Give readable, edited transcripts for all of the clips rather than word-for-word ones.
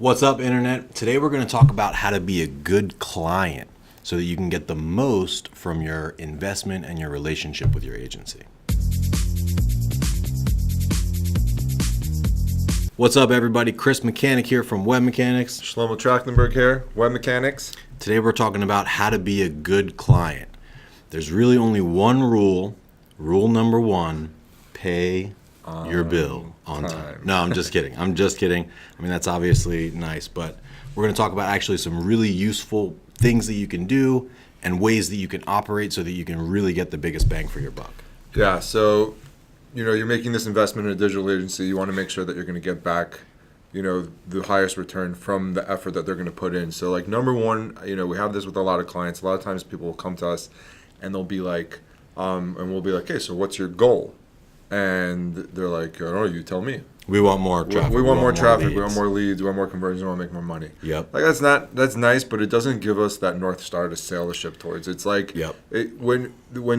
What's up, Internet? Today we're going to talk about how to be a good client so that you can get the most from your investment and your relationship with your agency. What's up, everybody? Chris Mechanic here from Web Mechanics. Shlomo Trachtenberg here, Web Mechanics. Today we're talking about how to be a good client. There's really only one rule. Rule number one, pay your bill on time. No, I'm just kidding. I mean, that's obviously nice, but we're going to talk about actually some really useful things that you can do and ways that you can operate so that you can really get the biggest bang for your buck. Yeah, so, you're making this investment in a digital agency. You want to make sure that you're going to get back, the highest return from the effort that they're going to put in. So, like, number one, we have this with a lot of clients. A lot of times people will come to us and they'll be like, and we'll be like, hey, so what's your goal? And they're like, I don't know, you tell me. We want more traffic. We want more traffic. Leads. We want more leads. We want more conversions. We want to make more money. Yep. Like that's nice, but it doesn't give us that North Star to sail the ship towards. It's like when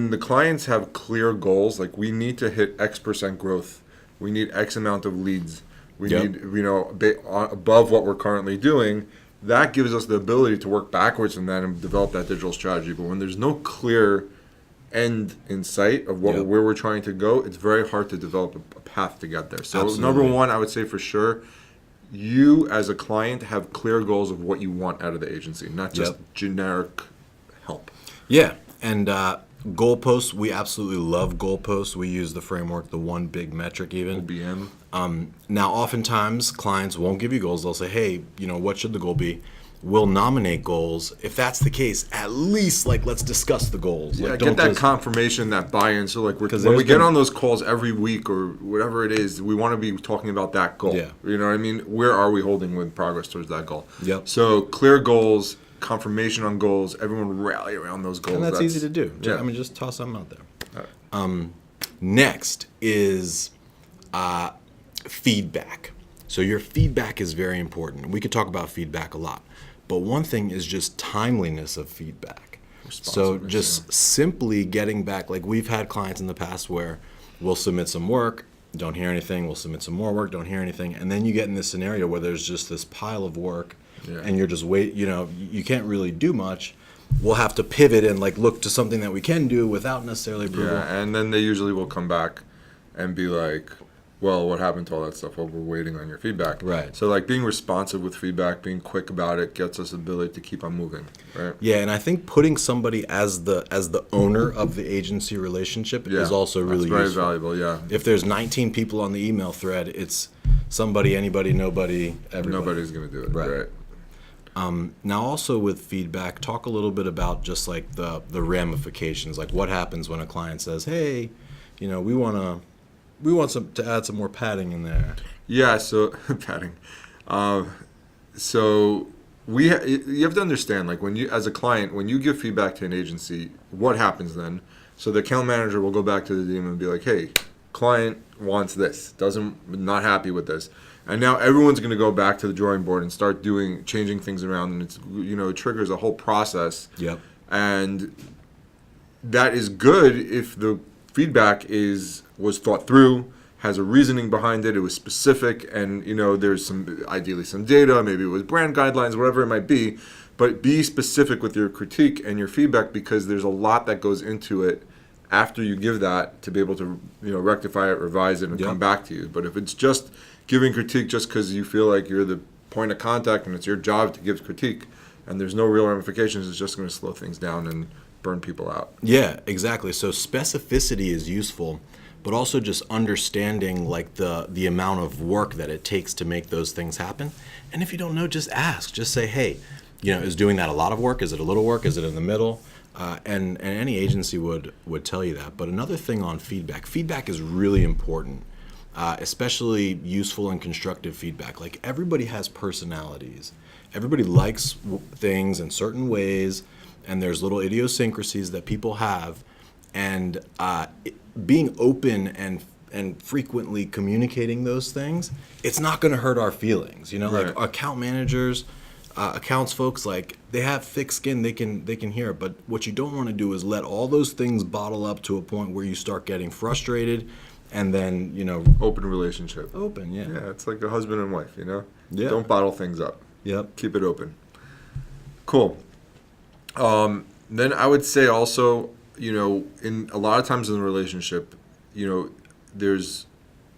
the clients have clear goals, like we need to hit X% growth. We need X amount of leads. We need, above what we're currently doing. That gives us the ability to work backwards from that and develop that digital strategy. But when there's no clear end in sight of where we're trying to go, it's very hard to develop a path to get there. So Absolutely. Number one, I would say for sure, you as a client have clear goals of what you want out of the agency, not just generic help. Yeah, and goalposts, we absolutely love goalposts. We use the framework, the one big metric even. OBM. Now, oftentimes, clients won't give you goals. They'll say, hey, what should the goal be? We'll nominate goals. If that's the case, at least let's discuss the goals. Yeah, get that confirmation, that buy-in. So when we get on those calls every week or whatever it is, we want to be talking about that goal. Yeah. You know what I mean? Where are we holding with progress towards that goal? Yep. So clear goals, confirmation on goals, everyone rally around those goals. And that's easy to do. Yeah. Just toss something out there. All right. Next is feedback. So your feedback is very important. We could talk about feedback a lot. But one thing is just timeliness of feedback. So just simply getting back, like we've had clients in the past where we'll submit some work, don't hear anything, we'll submit some more work, don't hear anything, and then you get in this scenario where there's just this pile of work and you're just you can't really do much. We'll have to pivot and look to something that we can do without necessarily approval. Yeah, and then they usually will come back and be like, well, what happened to all that stuff? Well, we're waiting on your feedback. Right. So being responsive with feedback, being quick about it gets us the ability to keep on moving. Right. Yeah, and I think putting somebody as the owner of the agency relationship is also really very useful. valuable. Yeah. If there's 19 people on the email thread, it's somebody, anybody, nobody, everybody. Nobody's going to do it. Right. Now, also with feedback, talk a little bit about just the ramifications. Like what happens when a client says, "Hey, we want to add some more padding in there." Yeah, so padding. So you have to understand, when you, as a client, when you give feedback to an agency, what happens then? So the account manager will go back to the team and be like, "Hey, client wants this, not happy with this," and now everyone's going to go back to the drawing board and start changing things around, and it triggers a whole process. Yep. And that is good if the feedback was thought through, has a reasoning behind it, it was specific, and there's ideally some data, maybe it was brand guidelines, whatever it might be, but be specific with your critique and your feedback, because there's a lot that goes into it after you give that to be able to rectify it, revise it, and come back to you. But if it's just giving critique just because you feel like you're the point of contact and it's your job to give critique, and there's no real ramifications, it's just going to slow things down and burn people out. Yeah, exactly. So specificity is useful, but also just understanding the amount of work that it takes to make those things happen. And if you don't know, just ask. Just say, hey, is doing that a lot of work? Is it a little work? Is it in the middle? And any agency would tell you that. But another thing on feedback. Feedback is really important, especially useful and constructive feedback. Everybody has personalities. Everybody likes things in certain ways. And there's little idiosyncrasies that people have, and being open and frequently communicating those things, it's not going to hurt our feelings. Right. Account managers, accounts folks, they have thick skin. They can hear it, but what you don't want to do is let all those things bottle up to a point where you start getting frustrated, and then open relationship. Open, yeah. Yeah, it's like a husband and wife. Yeah. Don't bottle things up. Yep. Keep it open. Cool. Then I would say also, in a lot of times in a relationship, there's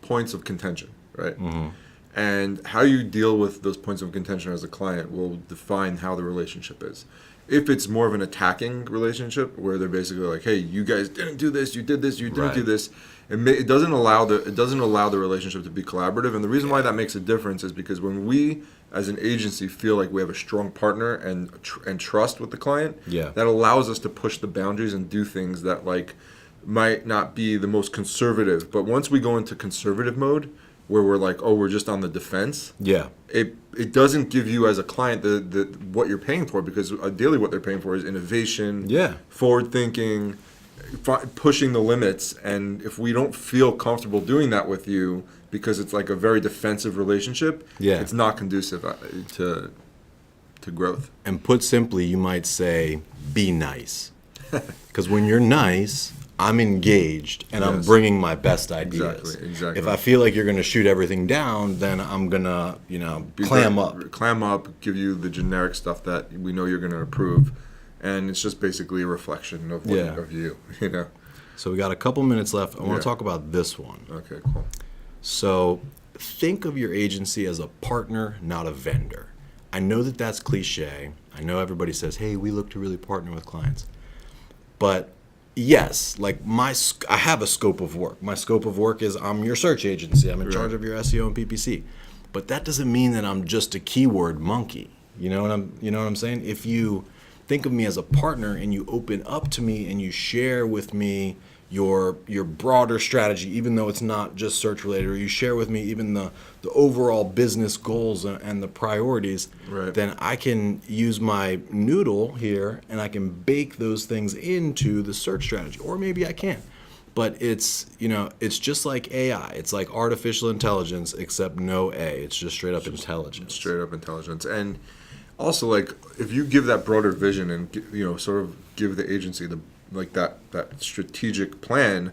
points of contention, right? Mm-hmm. And how you deal with those points of contention as a client will define how the relationship is. If it's more of an attacking relationship where they're basically like, "Hey, you guys didn't do this, you did this, you didn't do Right. this," it doesn't allow the relationship to be collaborative. And the reason why that makes a difference is because when we, as an agency, feel like we have a strong partner and trust with the client, Yeah. that allows us to push the boundaries and do things that might not be the most conservative. But once we go into conservative mode, where we're like, oh, we're just on the defense, Yeah. it doesn't give you as a client the what you're paying for, because ideally what they're paying for is innovation, Yeah. forward thinking, pushing the limits. And if we don't feel comfortable doing that with you because it's like a very defensive relationship, Yeah. it's not conducive to growth. And put simply, you might say, be nice. Because when you're nice, I'm engaged and I'm Yes. bringing my best ideas. Exactly. If I feel like you're going to shoot everything down, then I'm going to, clam up. Give you the generic stuff that we know you're going to approve, and it's just basically a reflection of Yeah. of you. So we got a couple minutes left. I want Yeah. to talk about this one. Okay, cool. So think of your agency as a partner, not a vendor. I know that that's cliche. I know everybody says, hey, we look to really partner with clients. But yes, like I have a scope of work. My scope of work is I'm your search agency. I'm in charge of your SEO and PPC. But that doesn't mean that I'm just a keyword monkey. You know what I'm saying? If you think of me as a partner and you open up to me and you share with me your broader strategy, even though it's not just search related, or you share with me even the overall business goals and the priorities, Right. then I can use my noodle here and I can bake those things into the search strategy. Or maybe I can't. But it's just like AI. It's like artificial intelligence, except no A. It's just straight up intelligence. Straight up intelligence. And also, like, if you give that broader vision and sort of give the agency that strategic plan,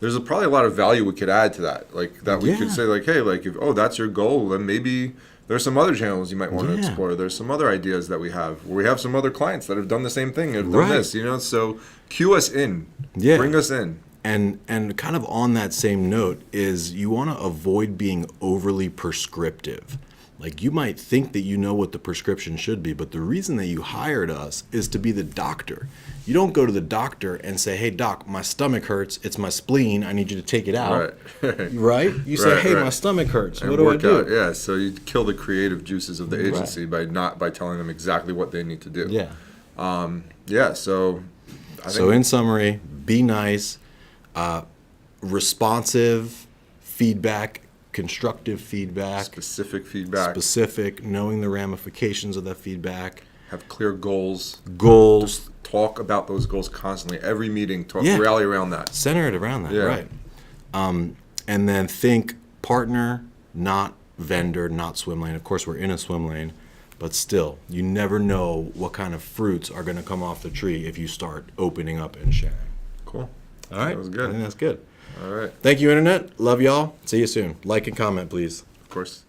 there's probably a lot of value we could add to that. Like that we could Yeah. say, like, hey, like, if that's your goal, then maybe there's some other channels you might want to Yeah. explore. There's some other ideas that we have. We have some other clients that have done the same thing, have done Right. this, so cue us in. Yeah. Bring us in. And kind of on that same note is you want to avoid being overly prescriptive. Like you might think that you know what the prescription should be, but the reason that you hired us is to be the doctor. You don't go to the doctor and say, hey, doc, my stomach hurts. It's my spleen. I need you to take it out. Right. Right? You say, Right, hey, right. my stomach hurts. And What do I work do? out. Yeah, so you kill the creative juices of the agency by telling them exactly what they need to do. Yeah. Yeah, so I So in summary, be nice, responsive feedback, constructive feedback, specific feedback, specific, knowing the ramifications of that feedback, have clear goals, goals, talk about those goals constantly. Every meeting, Yeah. rally around that. center it around that, Yeah. right? And then think partner, not vendor, not swim lane. Of course, we're in a swim lane, but still, you never know what kind of fruits are going to come off the tree if you start opening up and sharing. Cool. All right? That was good. I think that's good. All right. Thank you, Internet. Love y'all. See you soon. Like and comment, please. Of course.